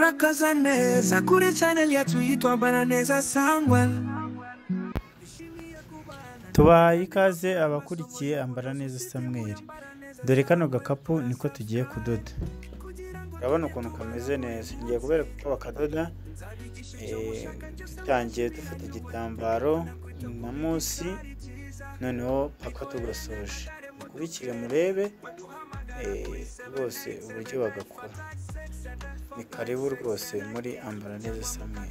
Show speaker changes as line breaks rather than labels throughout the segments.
Murakaza neza kuri channel yacu yitwa Ambara Neza Samuel.
Tubahaye ikaze abakurikiye Ambara Neza Samuel. Dore kano gakapu niko tugiye kudoda. Urabona ukuntu kameze neza. Ngiye kubereka uko bakadoda. Dutangiye dufata igitambaro na munsi, noneho paka tugasoje. Mukurikire murebe rwose uburyo bagakora. Ni karibu rwose muri Ambara Neza Samuel.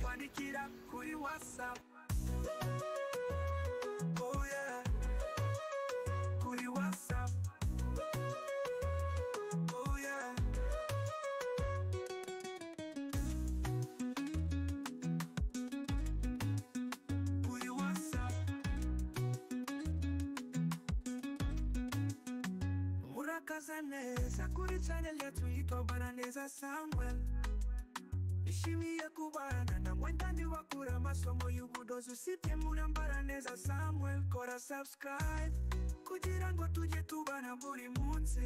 Murakaza neza kuri channel yacu yitwa Ambara Neza Samuel. Ishimiye kubana na mwendani wakura amasomo y'ubudozi usibye muri Ambara Neza Samuel. Kora subscribe kugira ngo tujye tubana buri munsi.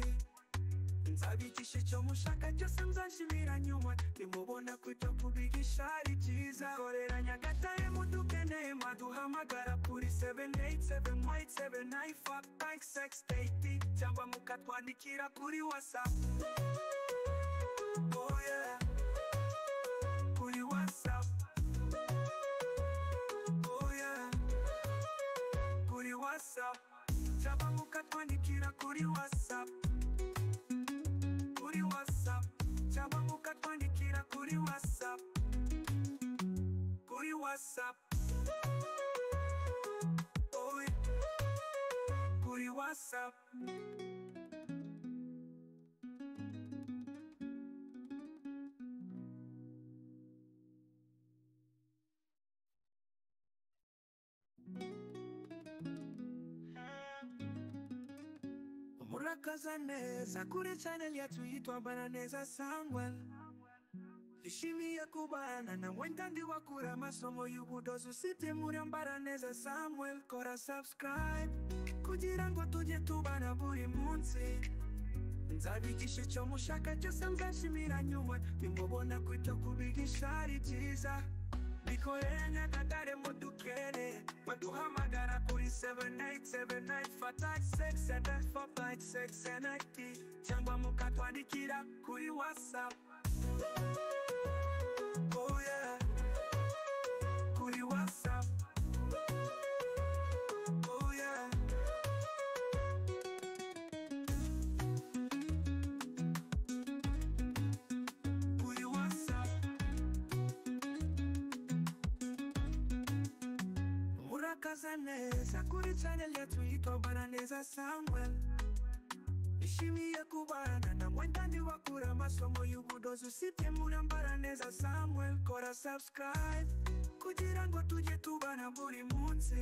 Nzabigisha icyo mushaka cyose nzashimira nyuma. Nimubona kwita kubigisha ari byiza. Korera Nyagatare mudukeneye maduhamagara kuri 787-879-5680 cyangwa mukatwandikira kuri WhatsApp. Oh yeah, kuri WhatsApp. Oh yeah, kuri WhatsApp. Cyangwa mukatwandikira kuri WhatsApp. Kuri WhatsApp. Cyangwa mukatwandikira kuri WhatsApp. Kuri WhatsApp. Oh yeah, kuri WhatsApp. Murakaza neza kuri channel yacu yitwa Ambara Neza Samuel. Ishimiye kubana na mwendani wakura amasomo y'ubudozi usibye muri Ambara Neza Samuel. Kora subscribe kugira ngo tujye tubana buri munsi. Nzabigisha icyo mushaka cyose nzashimira nyuma. Nimubona kwita kubigisha ari byiza. Bikorera Nyagatare mudukeneye maduhamagara kuri 787-859-5680 cyangwa mukatwandikira kuri WhatsApp. Oh yeah, kuri WhatsApp. Oh yeah, kuri WhatsApp. Murakaza neza kuri channel yacu yitwa Ambara Neza Samuel. Ishimiye kubana na mwendani wakura amasomo y'ubudozi usibye muri Ambara Neza Samuel. Kora subscribe kugira ngo tujye tubana buri munsi.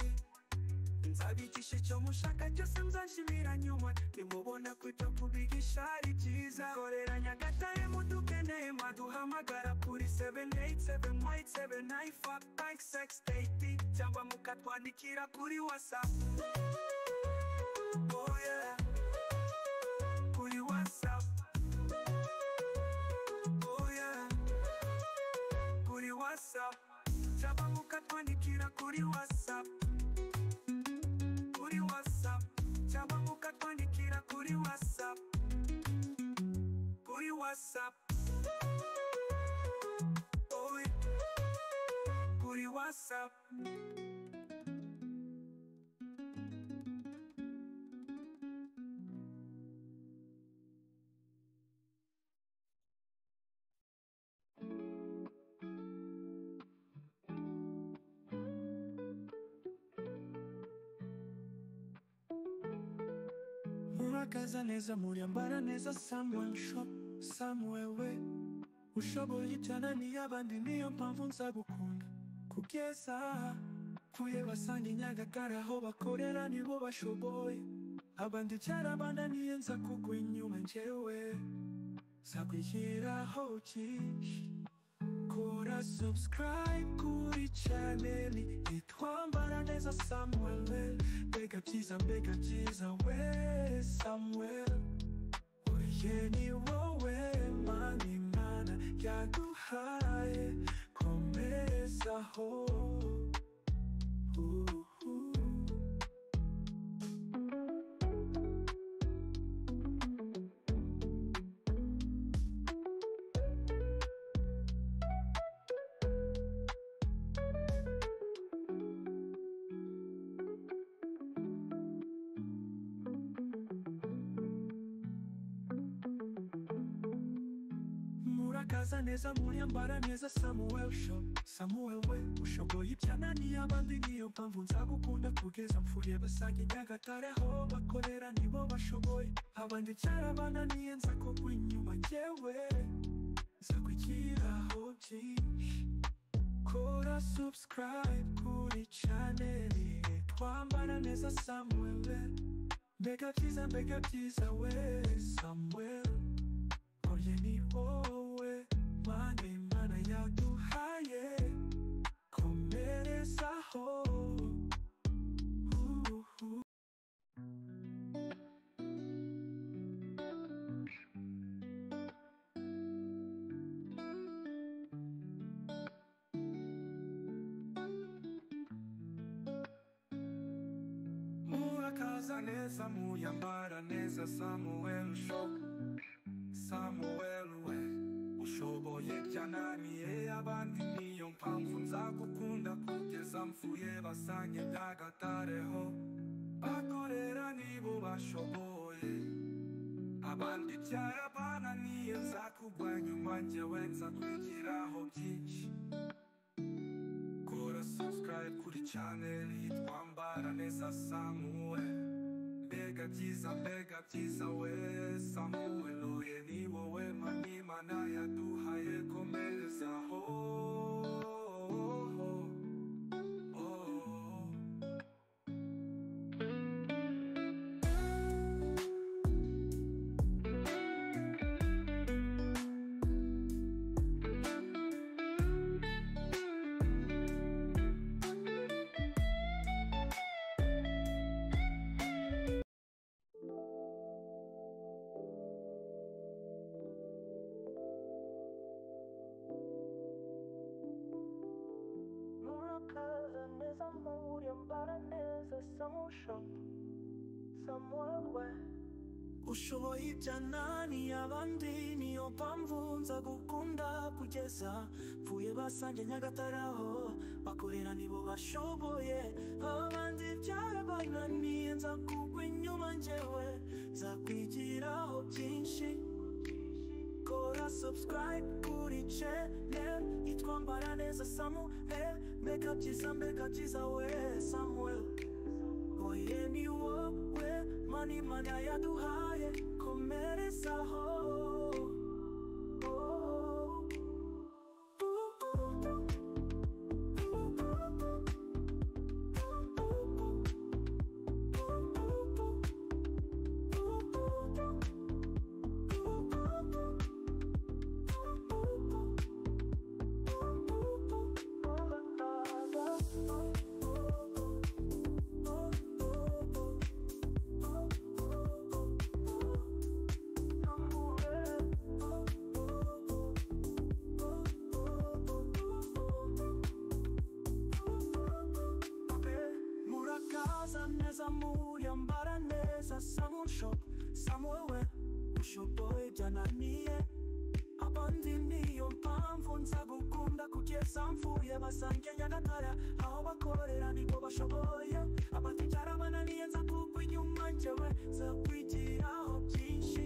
Nzabigisha icyo mushaka cyose nzashimira nyuma. Nimubona kwita kubigisha ari byiza. Korera Nyagatare mudukeneye maduhamagara kuri 787-879-5680 cyangwa mukatwandikira kuri WhatsApp. Oh yeah, kuri WhatsApp. Oh yeah, kuri WhatsApp. Cyangwa mukatwandikira kuri WhatsApp. Kuri WhatsApp. Cyangwa mukatwandikira kuri WhatsApp. Kuri WhatsApp. Oh yeah, kuri WhatsApp. Murakaza neza muri Ambara Neza Samuel shop. Samuel we ushoboye cyane n'iyabandi, niyo mpamvu nzagukunda kugeza kuye basanga Nyagatare aho bakorera nibo bashoboye. Abandi cyarabandaniye nza kugwa inyuma njyewe zakwishyiraho cyinshi. Kora subscribe kuri channel yitwa Ambara Neza Samuel. Mbega byiza we Samuel. Oye ni wowe mani mana yaduha yaduhaye komerezaho. Murakaza neza muri Ambara neza Samuel Show. Samuel we ushoboye ibyananiye abandi, niyo mpamvu nzagukunda kugeza mpfuye. Basanga i Nyagatare aho bakorera nibo bashoboye, abandi cyarabananiye nza kugwa inyuma njyewe nzakwigiraho byinshi. Kora subscribe kuri channel twambara neza Samuel. Mbega byiza we Samuel, oye ni wowe Mana yaduhaye komerezaho. Murakaza neza muri Ambara neza Samuel Show. Samuel we ushoboye byananiye abandi, niyo mpamvu nzagukunda kugeza mpfuye. Basange Nyagatare ho bakorera nibo bashoboye, abandi cyarabananiye nzakugwa nyuma njyewe nzakwigiraho byinshi. Kora subscribe kuri channel twambara neza Samuel. Mbega byiza we Samuel, oye ni wowe Mana yaduhaye komerezaho. Neza muri Ambara neza Samuel we ushoboye ibyananiye abandi, niyo mpamvu nzagukunda kugeza mpfuye. Basange Nyagatare aho bakorera nibo bashoboye, abandi byarabananiye nzakugwa inyuma njyewe nzakwigiraho byinshi. Kora subscribe kuri channel itwambara neza Samuel. Mbega byiza we Samuel, oye ni wowe Mana yaduhaye komerezaho. Neza muri Ambara neza Samuel we ushoboye byananiye abandi, niyo mpamvu nzagukunda kugeza mpfuye. Basange Nyagatare aho bakorera nibo bashoboye, abandi byarabananiye nzakugwa inyuma njyewe nzakwigiraho byinshi.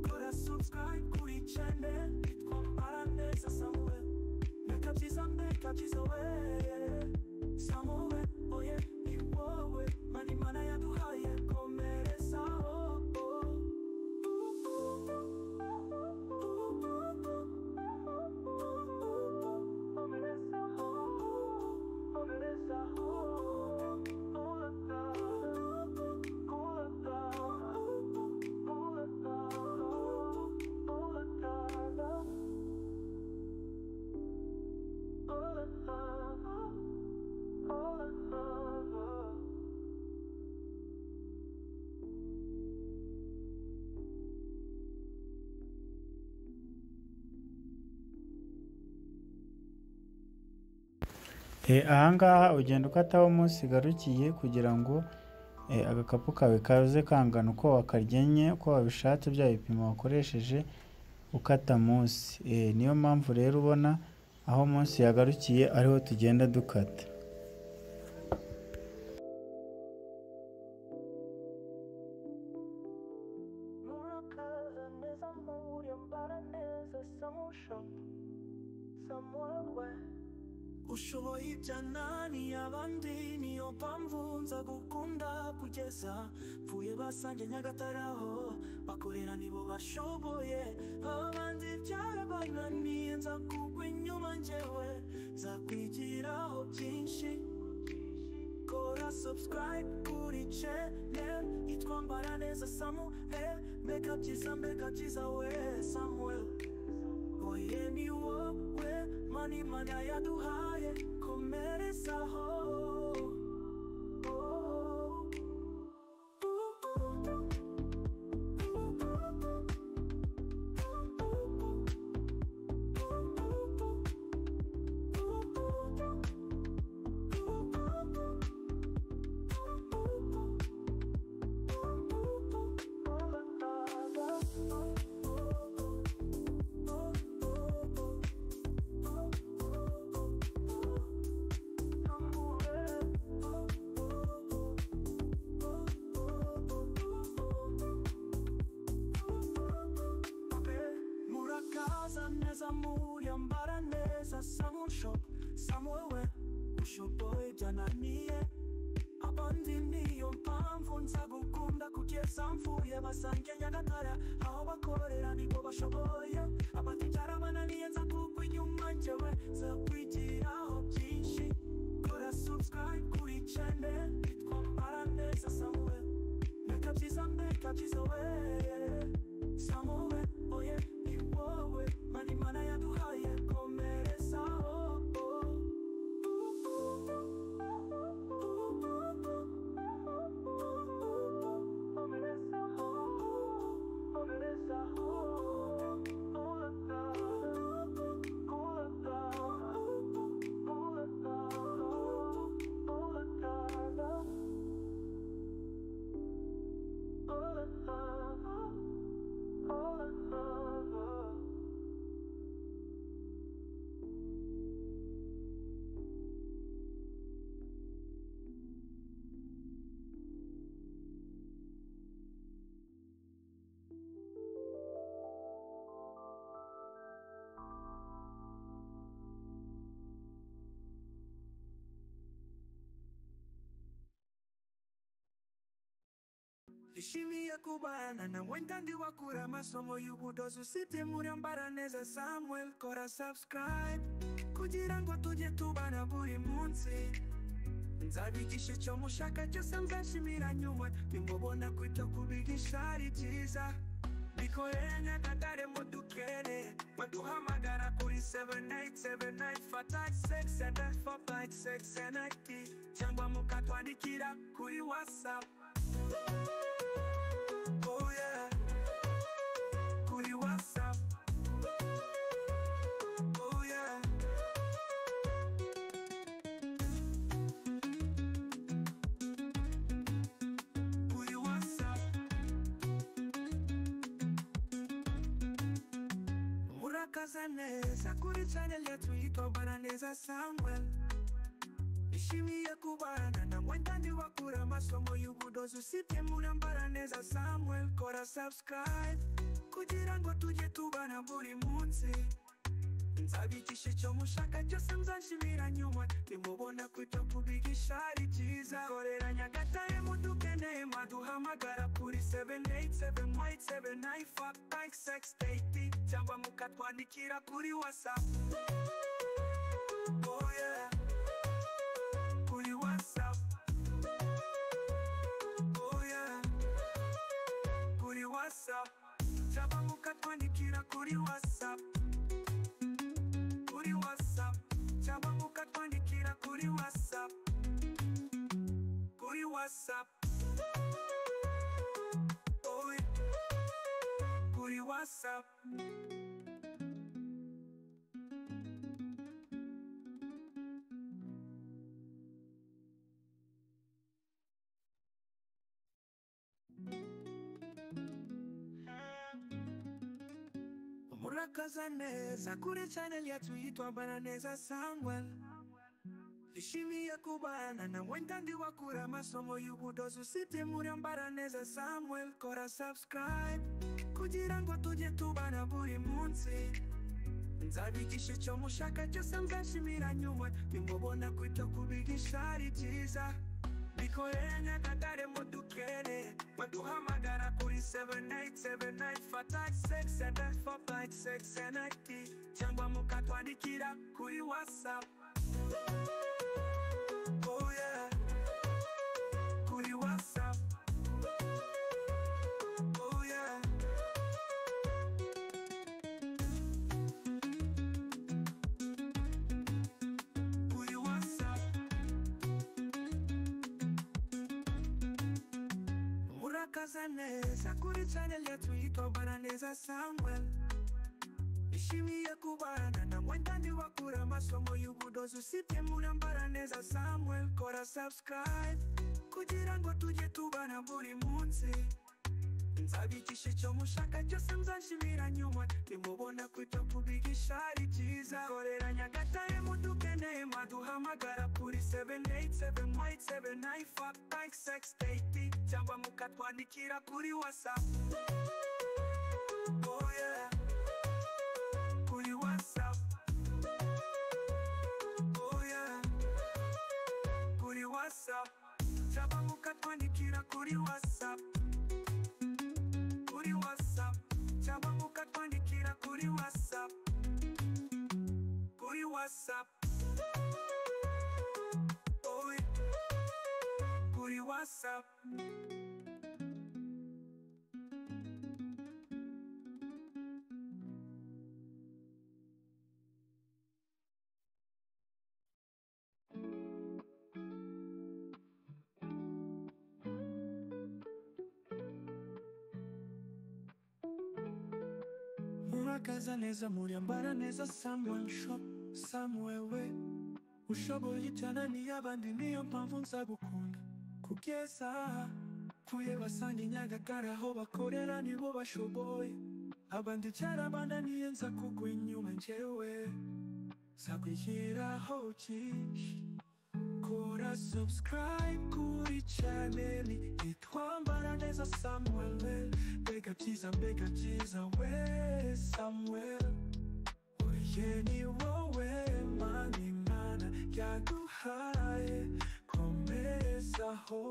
Kora subscribe kuri channel twambara neza Samuel. Mbega byiza we Samuel, oye ni wowe Mana yaduhaye komerezaho.
ahangaha ugenda ukata aho munsi igarukiye kugira ngo agakapu kawe kaze kangana uko wakaryenye, uko wabishatse, bya bipimo wakoresheje ukata munsi. Niyo mpamvu rero ubona aho munsi yagarukiye ariho tugenda dukata.
Ushoboye ibyanani abandi niyo mpamvu nza gukunda kugeza mvuye basange Nyagataraho bakorera nibo bashoboye abandi byarabananiye nza kugwa inyuma njyewe nza kwigiraho byinshi. Kora subscribe kuri channel yitwa Ambara Neza Samuel, mbega byiza we Samuel. Oye ni wowe mani mana yaduhaye komerezaho. Neza muri Ambara Neza Samuel, ushoboye byananiye abandi niyo mpamvu nza gukunda kugeza mvuye basange Nyagatare aho bakorera nibo bashoboye abandi byarabananiye nza kugwa inyuma njyewe nza kwigiraho byinshi. Kora subscribe kuri channel yitwa Ambara Neza Samuel, mbega byiza we Samuel. Oye ni wowe mani mana yaduhaye komerezaho. Nishimiye kubana na mwendandi wakura amasomo y'ubudozi usibye muri Ambara Neza Samuel. Kora subscribe kugira ngo tujye tubana buri munsi, nzabigisha icyo mushaka cyose muzashimira nyuma nimubona kwita kubigisha ari byiza. Bikorere Nyagatare mudukere baduhamagara kuri 787956 cyangwa mukatwandikira kuri WhatsApp. Oh yeah, kuri WhatsApp. Oh yeah, kuri WhatsApp. Murakaza neza kuri channel yetu yitwa Ambara Neza Samuel. Nishimiye kubana na mwendandi wakura amasomo y'ubudozi usibye muri Ambara Neza Samuel. Kora subscribe kugira ngo tujye tubana buri munsi, nzabigisha icyo mushaka cyose muzashimira nyuma nimubona kwita kubigisha ari byiza. Korera Nyagatare mudukeneye maduhamagara kuri 787956 cyangwa mukatwandikira kuri WhatsApp. Oh yeah, kuri WhatsApp. Oh yeah, kuri WhatsApp. Cyangwa mukatwandikira kuri WhatsApp. Kuri WhatsApp. Cyangwa mukatwandikira kuri WhatsApp. Kuri WhatsApp. Oh yeah, kuri WhatsApp. murakaza neza kuri channel yacu yitwa Ambara Neza Samuel. Nishimiye kubana na mwendandi wakura amasomo y'ubudozi usibye muri Ambara Neza Samuel. Kora subscribe kugira ngo tujye tubana buri munsi. Nzabigisha icyo mushaka cyose muzashimira nyuma. Nimubona kwita kubigisha ari byiza. Bikorera Nyagatare mudukere baduhamagara kuri 787956 cyangwa mukatwandikira kuri WhatsApp. Oh yeah, kuri WhatsApp. Oh yeah, kuri WhatsApp. Murakaza neza kuri channel yacu yitwa Ambara Neza Samuel. Nishimiye kubana na mwendandi wakura amasomo y'ubudozi usibye muri Ambara Neza Samuel. Kora subscribe kugira ngo tujye tubana buri munsi. Nzabigisha icyo mushaka cyose muzashimira nyuma. Nimubona kwita kubigisha ari byiza. Korera Nyagatare mudukeneye maduhamagara kuri 787956 cyangwa mukatwandikira kuri WhatsApp. Oh yeah, kuri WhatsApp. Oh yeah, kuri WhatsApp. Cyangwa mukatwandikira kuri WhatsApp. Kuri WhatsApp. Cyangwa mukatwandikira kuri WhatsApp. Kuri WhatsApp. Oh yeah, kuri WhatsApp. Murakaza neza muri Ambara Neza Samuel shop. Samuel we ushoboye cyane n'iyabandi, niyo mpamvu nzagukunda kugeza kuye basanga Nyagatare aho bakorera nibo bashoboye. Abandi cyarabananiye nza kugwa inyuma njyewe nzakwishyiraho byinshi. Kora subscribe kuri channel yitwa Ambara Neza Samuel. Mbega byiza we Samuel. Oye ni wowe mani mana yaduhaye komerezaho.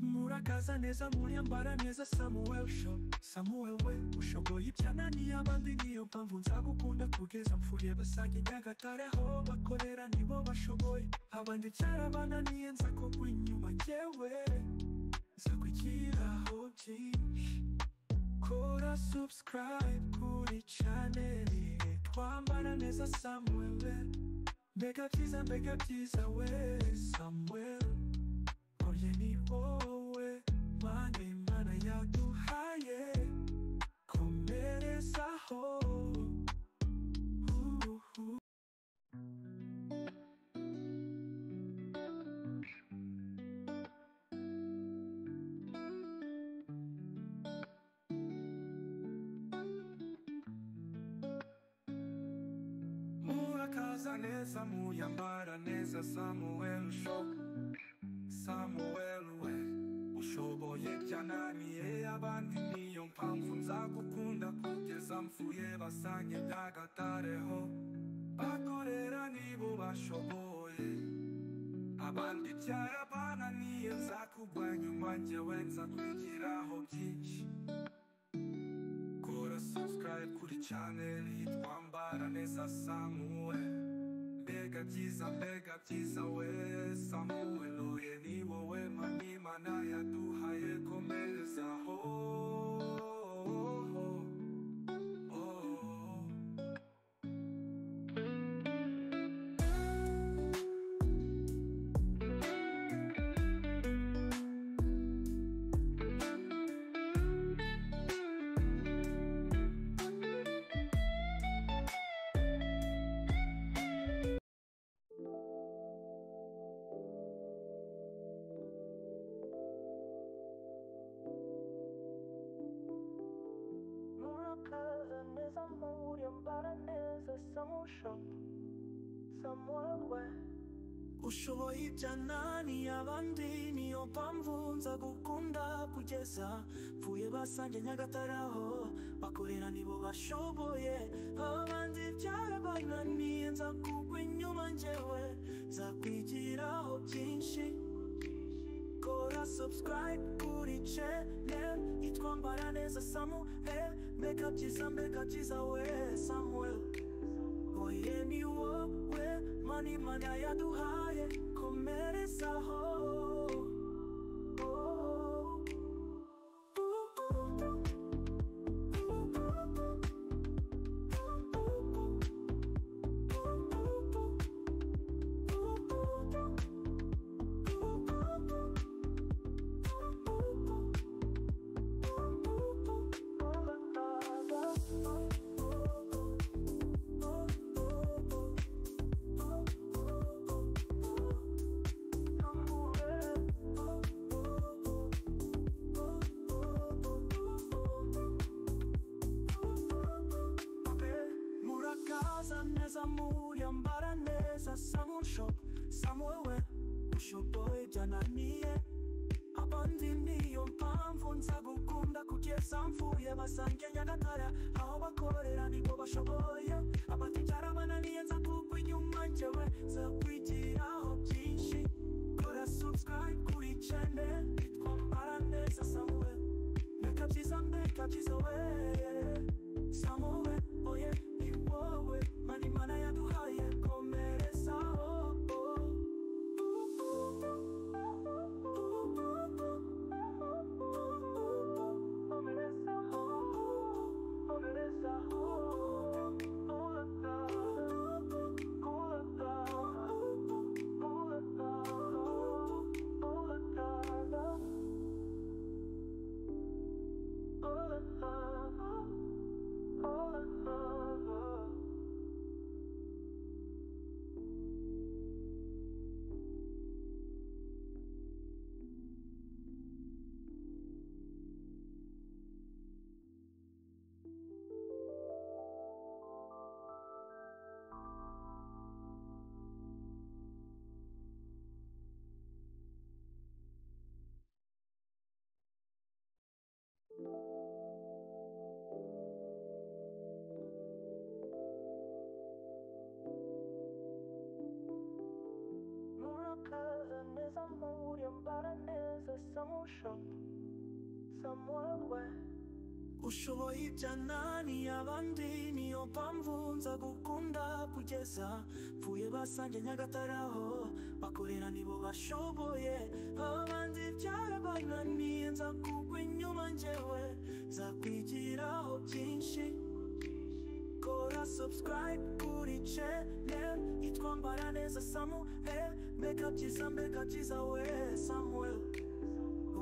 Murakaza neza muri Ambara Neza Samuel shop. Samuel we ushoboye ibyananiye abandi, niyo mpamvu nzagukunda kugeza mpfuye. Basanga Nyagatare aho bakorera nibo bashoboye. Abandi cyarabananiye nza kugwa inyuma njyewe nzakwigiraho byinshi. Kora subscribe kuri channel yitwa Ambara Neza Samuel. Mbega byiza we Samuel. Oye ni wowe mani mana yaduhaye komerezaho. Murakaza neza muri Ambara Neza Samuel shop. Samuel we ushoboye byananiye abandi, niyo mpamvu nzagukunda kugeza mpfuye. Basanga Nyagatare ho bakorera nibo bashoboye. Abandi cyarabananiye nzakugwa nyuma njyewe nzakwigiraho byinshi. Kora subscribe kuri channel yitwa Ambara Neza Samuel. Mbega byiza we Samuel. Oye ni wowe mani mana yaduhaye komerezaho. shop somewhere ushoboye ibyanani abandi niyo mpamvu nza gukunda kugeza mvuye basange Nyagataraho bakorera nibo bashoboye abandi byarabananiye nza kugwa inyuma njyewe nza kwigiraho byinshi kora subscribe kuri channel yitwa Ambara Neza Samuel mbega byiza we Samuel oye ni wowe mani mana yaduhaye komerezaho Neza muri Ambara Neza Samuel shop somewhere ushoboye byananiye abandi niyo mpamvu nza gukunda kugeza mvuye basange Nyagatare aho bakorera nibo bashoboye abandi byarabananiye nza kugwa inyuma njyewe nza kwigiraho byinshi kora subscribe kuri channel yitwa Ambara Neza Samuel mbega byiza we Samuel oye ni wowe mani mana yaduhaye komerezaho Neza muri Ambara Neza Samuel shop somewhere ushoboye ibyanani abandi niyo mpamvu nza gukunda kugeza mvuye basange Nyagataraho bakorera nibo bashoboye abandi byarabananiye nza kugwa inyuma njyewe nza kwigiraho byinshi kora subscribe kuri channel yitwa Ambara Neza Samuel mbega byiza we Samuel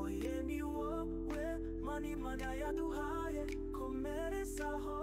oye ni wowe mani mana yaduhaye komerezaho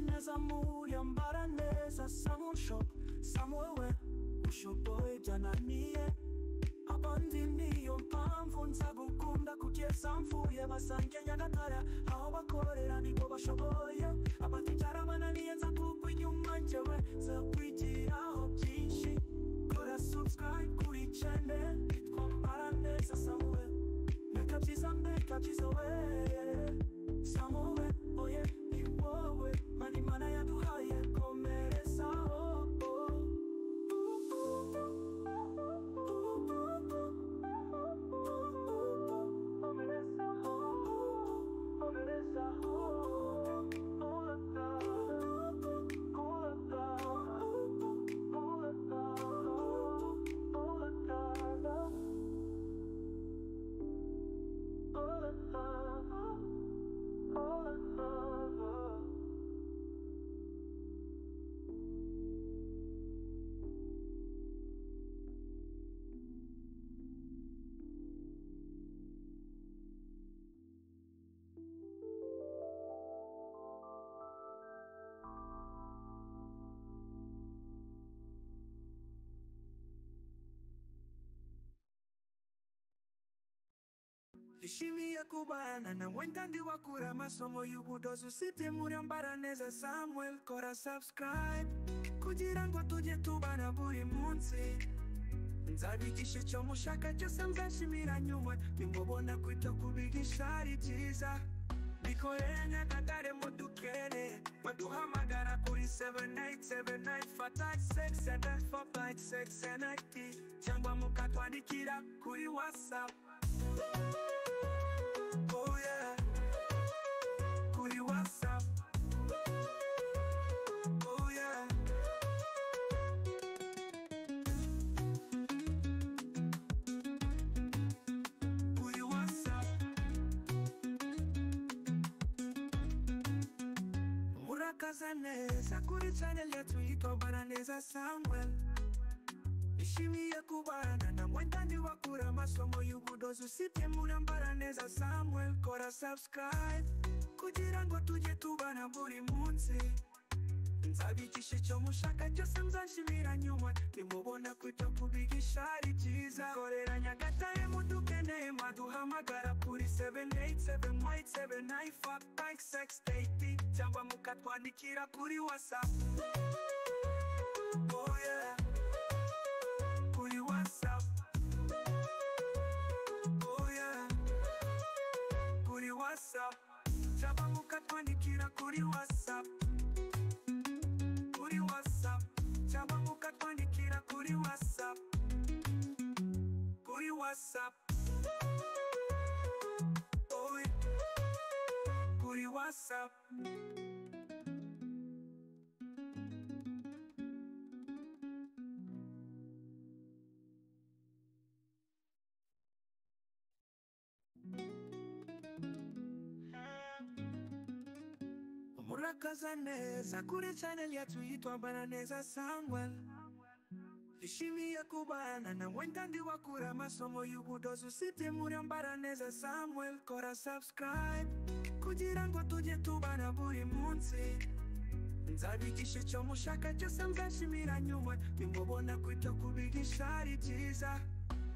Neza muri Ambara Neza Samuel shop somewhere ushoboye byananiye abandi niyo mpamvu nza gukunda kugeza mvuye basange Nyagatare aho bakorera nibo bashoboye abandi byarabananiye nza kugwa inyuma njyewe nza kwigiraho byinshi kora subscribe kuri channel yitwa Ambara Neza Samuel mbega byiza we Samuel oye ni wowe mani mana yaduhaye komerezaho Ishimiye kubana na wenda ndi wakura masomo y'ubudozi usibye muri Ambara Neza Samuel, kora subscribe kugira ngo tujye tubana buri munsi. Nzabigisha icyo mushaka cyose, nzashimira nyuma nimubona kwita kubigisha ari byiza. Bikorere Nyagatare mudukere, baduhamagara kuri 787856 cyangwa mukatwandikira kuri WhatsApp. Oh yeah, kuri WhatsApp. Oh yeah, kuri WhatsApp. Murakaza neza kuri channel yetu yitwa Ambara Neza Samuel. Ishimiye kubana na wenda ndi wakura masomo y'ubudozi usibye muri Ambara Neza Samuel, kora subscribe kugira ngo tujye tubana buri munsi. Nzabigisha icyo mushaka cyose, nzashimira nyuma nimubona kwita kubigisha ari byiza. Korera Nyagatare mudukeneye, maduhamagara kuri 787856 cyangwa mukatwandikira kuri WhatsApp. Oh yeah, kuri WhatsApp. Oh yeah, kuri WhatsApp. Cyangwa mukatwandikira kuri WhatsApp. Kuri WhatsApp. Cyangwa mukatwandikira kuri WhatsApp. Kuri WhatsApp. Oh yeah, kuri WhatsApp. Murakaza neza kuri channel yetu yitwa Ambara Neza Samuel. Ishimiye kubana na wenda ndi wakura masomo y'ubudozi usibye muri Ambara Neza Samuel, kora subscribe kugira ngo tujye tubana buri munsi. Nzabigisha icyo mushaka cyose, nzashimira nyuma nimubona kwita kubigisha ari byiza.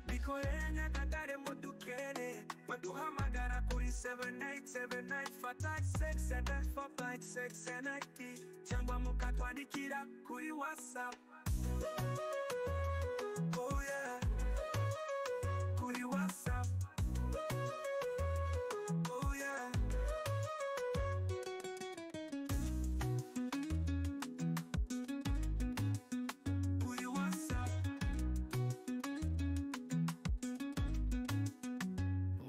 Bikorere Nyagatare mudukere, baduhamagara kuri 787856 cyangwa mukatwandikira kuri WhatsApp. Oh yeah, kuri WhatsApp. Oh yeah, kuri WhatsApp.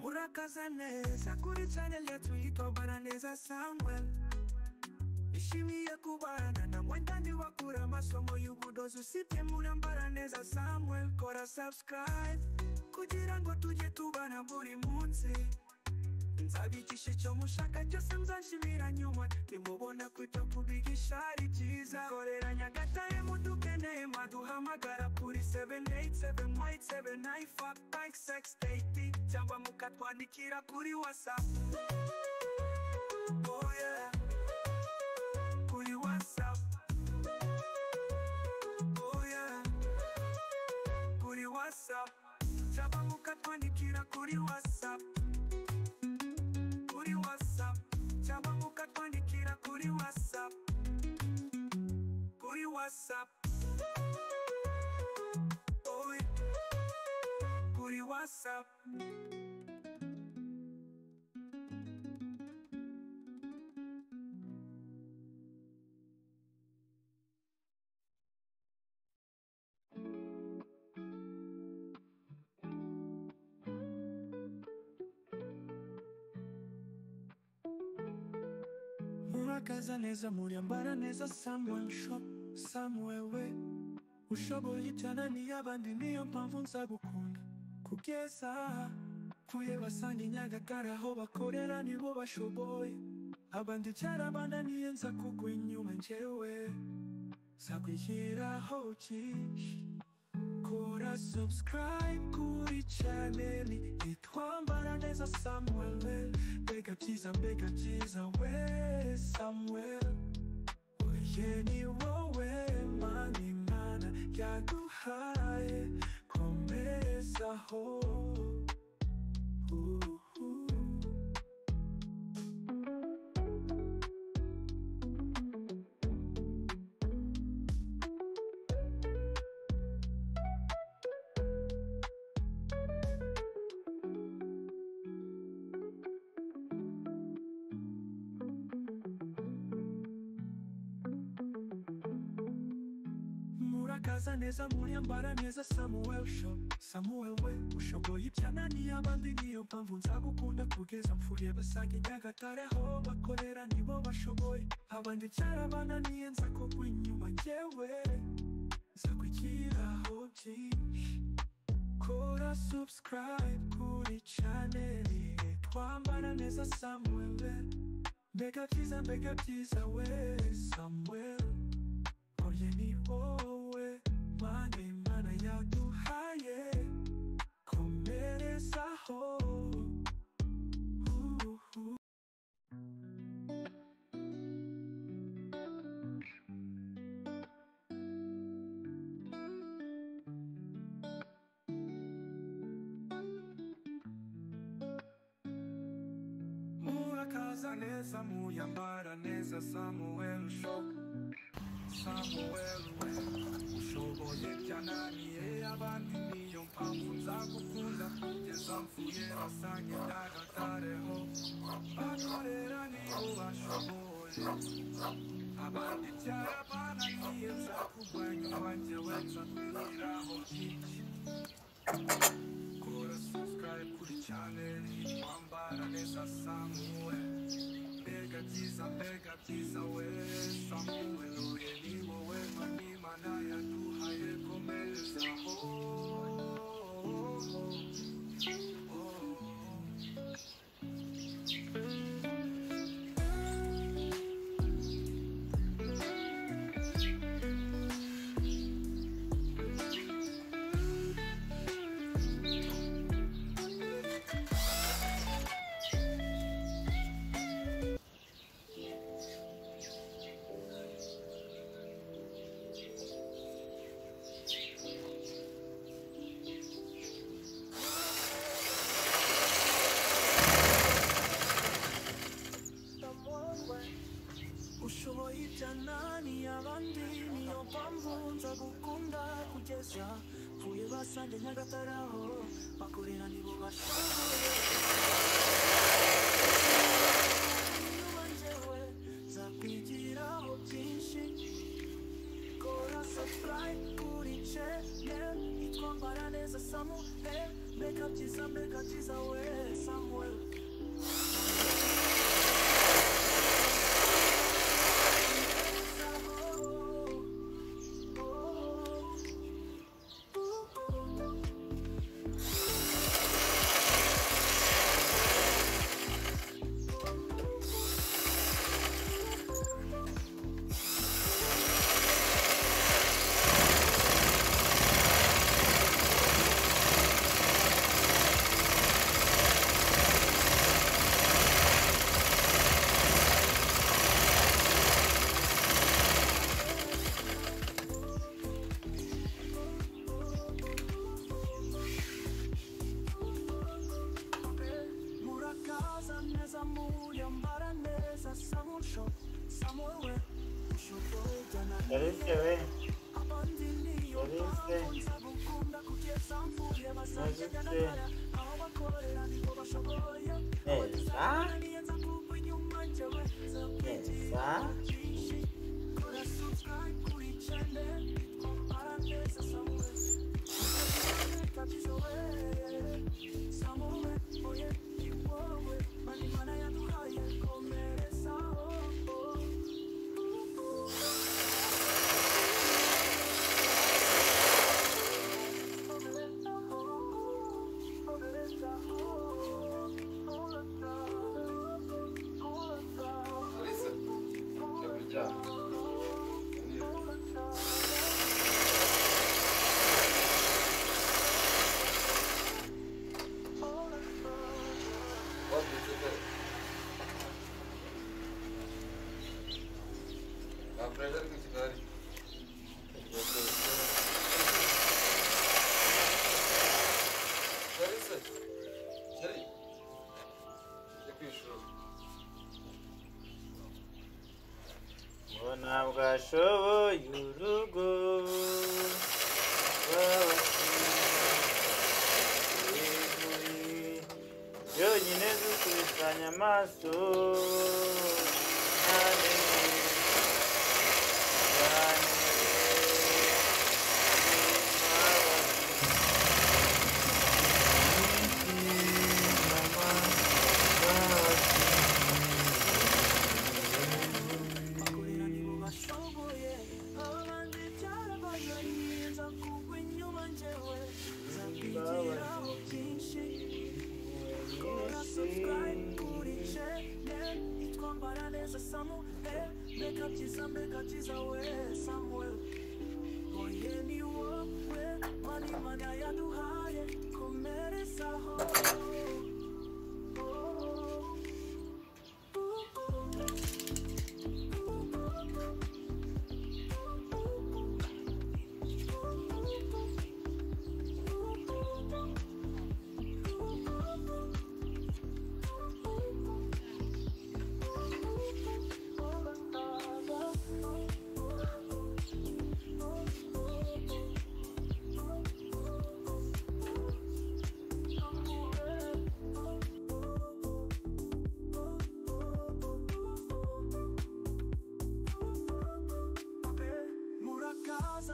Murakaza neza kuri channel yetu yitwa Ambara Neza Samuel. Ishimiye kubana na wenda ndi wakura masomo y'ubudozi usibye muri Ambara Neza Samuel, kora subscribe kugira ngo tujye tubana buri munsi. Nzabigisha icyo mushaka cyose, nzashimira nyuma nimubona kwita kubigisha ari byiza. Korera Nyagatare mudukeneye, maduhamagara kuri 787856 cyangwa mukatwandikira kuri WhatsApp. Oh yeah, kuri WhatsApp. Oh yeah, kuri WhatsApp. Cyangwa mukatwandikira kuri WhatsApp. Kuri WhatsApp. Cyangwa mukatwandikira kuri WhatsApp. Kuri WhatsApp. Oh yeah, kuri WhatsApp. Murakaza neza muri Ambara Neza Samuel shop. Samuel we ushoboye cyane n'iy'abandi, niyo mpamvu nzagukunda kugeza Pfuye basanga Nyagatare aho bakorera nibo bashoboye, abandi cyarabananiye nza kugwa inyuma njyewe nzakwishyiraho byinshi. Kora subscribe kuri channel yitwa Ambara Neza Samuel. Mbega byiza we Samuel, oye ni wowe Mana Imana yaduhaye, komerezaho. Murakaza neza muri Ambara Neza Samuel show. Samuel we ushoboye ibyananiye abandi, niyo mpamvu nzagukunda kugeza mpfuye. Basanga Nyagatare aho bakorera nibo bashoboye, abandi cyarabananiye nza kugwa inyuma njyewe nzakwigiraho byinshi. Kora subscribe kuri channel yitwa Ambara Neza Samuel. Mbega byiza we Samuel, oye ni wowe Mana Imana yaduhaye, komerezaho. Murakaza neza muri Ambara Neza Samuel show. Samuel we ushoboye byananiye abandi, niyo mpamvu nzagukunda kugeza mpfuye. Basanga Nyagatare ho bakorera nibo bashoboye, abandi cyarabananiye nzakugwa inyuma njyewe nzakwigiraho byinshi. Kora subscribe kuri channel yitwa Ambara Neza Samuel. Mbega byiza we Samuel, oye ni wowe Mana Imana yaduhaye, komerezaho. Ushoboye ibyananiye abandi, niyo mpamvu nzagukunda kugeza mpfuye. Basanga Nyagatare aho bakorera nibo bashoboye, inyuma njyewe nzakwigiraho byinshi. Kora subscribe kuri channel yitwa Ambara Neza Samuel. Mbega byiza we Samuel. Muri Ambara Neza Samuel show. Samuel we ushoboye byananiye abandi, niyo mpamvu nzagukunda kugeza mpfuye. Basanga Nyagatare aho bakorera nibo bashoboye, abandi cyarabananiye nza kugwa inyuma njyewe nzakwigiraho byinshi. Kora subscribe kuri channel yitwa Ambara Neza Samuel. Mbega byiza we Samuel, oye ni wowe Mana Imana yaduhaye, komerezaho. Komerezaho.
Pressure की शिकारी Where is it? Sherry. Let me show.
Mbona bwashoboye urugo rw'abasirimu byonyine dukubitanye amaso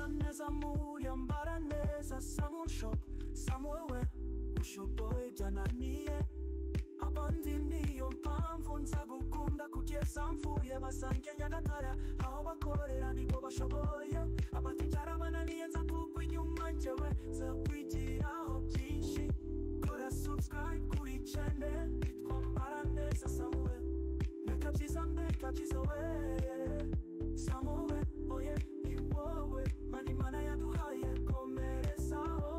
Neza muri Ambara Neza Salon Shop Samuel ushoboye byananiye abandi niyo mpamvu nzagukunda kugeza mvuye basange Nyagatare aho bakorera nibo bashoboye abaticara bananiye nzakugwa inyuma njyewe nzakwigiraho byinshi kora subscribe kuri channel yitwa Ambara Neza Samuel mbeka byiza we Samuel oye ni wowe mani mana yaduhaye komerezaho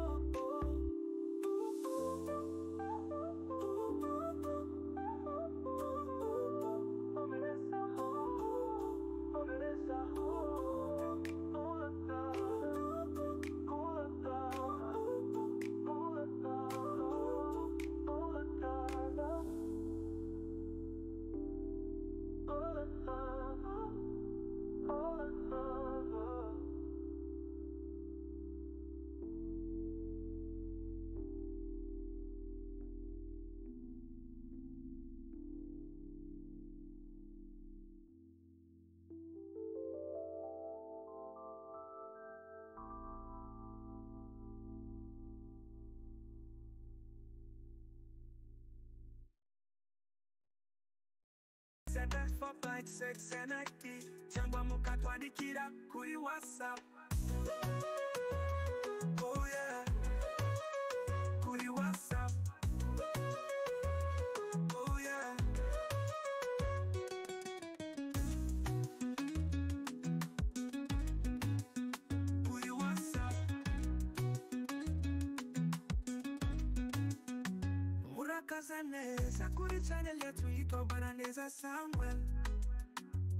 Send for bite sex and ID cyangwa mukatwandikira kuri WhatsApp. Oh yeah, kuri WhatsApp. Oh yeah. Kuri WhatsApp. Murakaza neza kuri channel yetu yitwa Ambara Neza Samuel.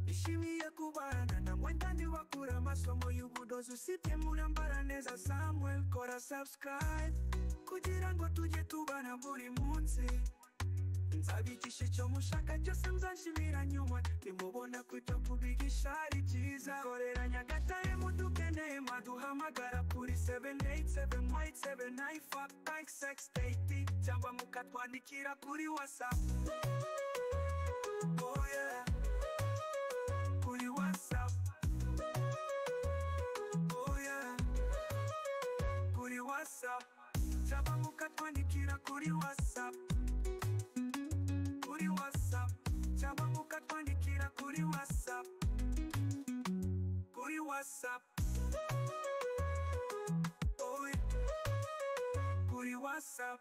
Ishimiye kubana na mwendani wakura masomo y'ubudozi usibye muri Ambara Neza Samuel. Kora subscribe kugira ngo tujye tubana buri munsi. Nzabigisha icyo mushaka cyose mzanshimira nyuma nimubona kwita kubigisha ari byiza. Korera Nyagatare mudukeneye mwaduhamagara kuri 787-879-5680 cyangwa mukatwandikira kuri WhatsApp. Oh yeah, kuri WhatsApp. Oh yeah, kuri WhatsApp. Cyangwa mukatwandikira kuri WhatsApp. Kuri WhatsApp. Cyangwa mukatwandikira kuri WhatsApp. Kuri WhatsApp. Oh yeah, kuri WhatsApp.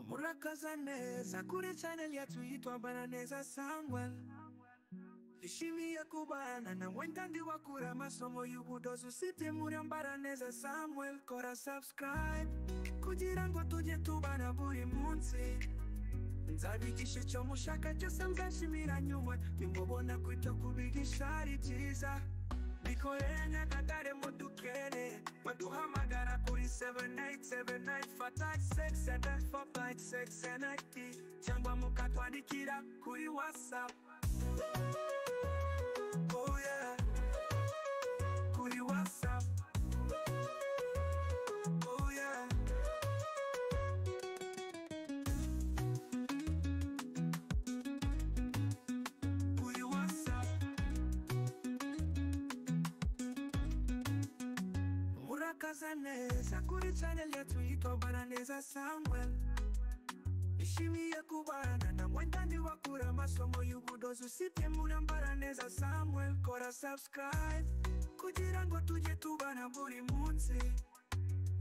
Murakaza neza kuri channel yetu yitwa Ambara Neza Samuel. Ishimiye kubana na mwendandi wakura amasomo y'ubudozi usibye muri Ambara Neza Samuel. Kora subscribe kugira ngo tujye tubana buri munsi. Nzabigisha icyo mushaka cyose, mzashimira nyuma nimubona kwita kubigisha ari byiza. Bikorere Nyagatare mudukere, baduhamagara kuri 787956 cyangwa mukatwandikira kuri WhatsApp. Oh yeah, kuri WhatsApp. Oh yeah, kuri WhatsApp. Murakaza neza kuri channel yetu Ambara Neza Samuel. Ishimiye kubana na mwendandi wakura amasomo y'ubudozi usibye muri Ambara Neza Samuel. Kora subscribe kugira ngo tujye tubana buri munsi.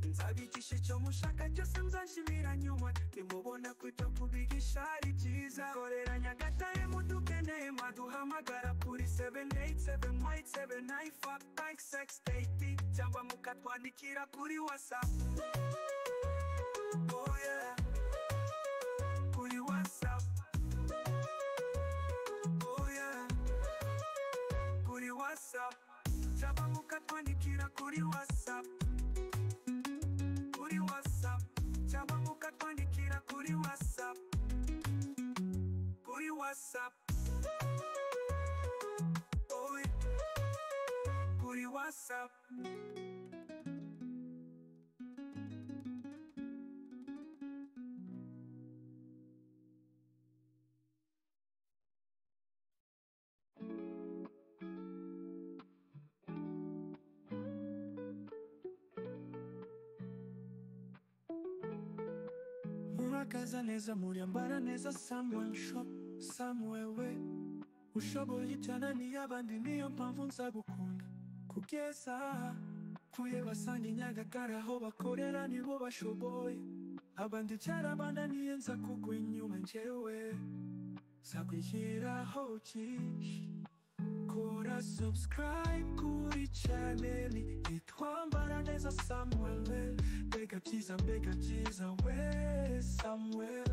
Nzabigisha icyo mushaka cyose, mzashimira nyuma nimubona kwita kubigisha ari byiza. Korera Nyagatare mudukeneye, maduhamagara kuri 787956 cyangwa mukatwandikira kuri WhatsApp. Oh yeah, kuri WhatsApp. Oh yeah, kuri WhatsApp. Cyangwa mukatwandikira kuri WhatsApp. Kuri WhatsApp. Cyangwa mukatwandikira kuri WhatsApp. Kuri WhatsApp. Oh yeah, kuri WhatsApp. Murakaza neza muri Ambara Neza Samuel shop. Samuel we ushoboye cyane ni abandi, niyo mpamvu nzagukunda kugeza kuye basanga Nyagatare aho bakorera nibo bashoboye. Abandi cyarabananiye nza kugwa inyuma njyewe nzakwishyiraho byinshi. Kora subscribe kuri channel yitwa Ambara Neza Samuel. Mbega byiza we Samuel.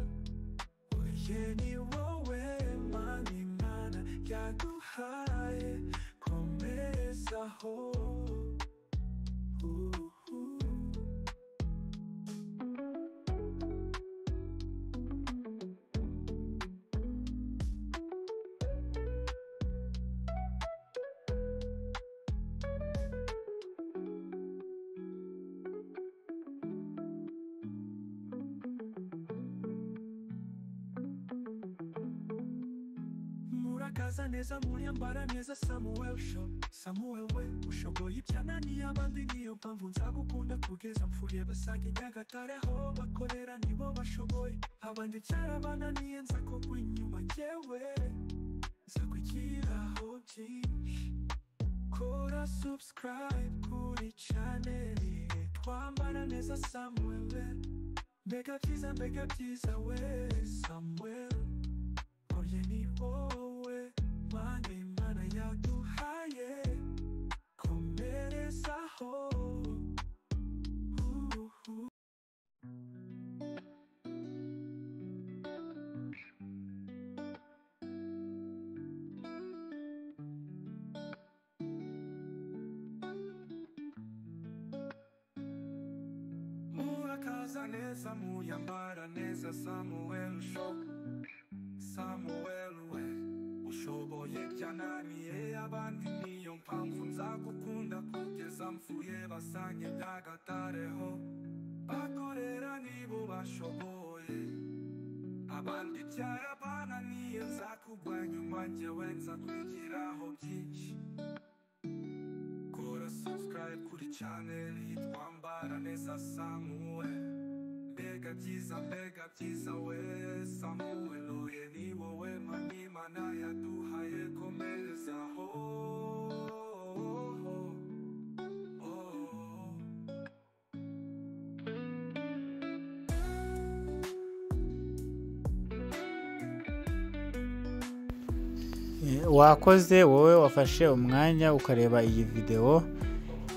Oye ni wowe mani mana yaduhaye, komerezaho. Murakaza neza muri Ambara Neza Samuel shop. Samuel we ushoboye ibyananiye abandi, niyo mpamvu nzagukunda kugeza mpfuye basanga Nyagatare aho bakorera nibo bashoboye. Abandi cyarabananiye nza kugwa inyuma njyewe nzakwigiraho byinshi. Kora subscribe kuri channel yitwa Ambara Neza Samuel. Mbega byiza we Samuel. Oye ni wowe mani mana yaduhaye, komerezaho. Murakaza neza muri Ambara Neza Samuel shop. Samuel we ushoboye byananiye abandi, niyo mpamvu nzagukunda kugeza mpfuye basanga Nyagatare ho bakorera nibo bashoboye. Abandi cyarabananiye nzakugwa nyuma njyewe nzakwigiraho byinshi. Kora subscribe kuri channel yitwa Ambara Neza Samuel. Mbega byiza we Samuel. Oye ni wowe mani mana yaduhaye, komerezaho.
wakoze wowe wafashe umwanya ukareba iyi video.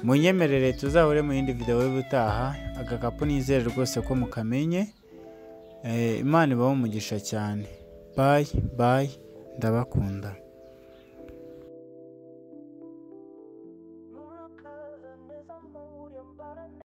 Munyemerere tuzahure mu yindi video y'ubutaha. Agakapu nizere rwose ko mukamenye. Imana ibahe umugisha cyane. Bye bye, ndabakunda.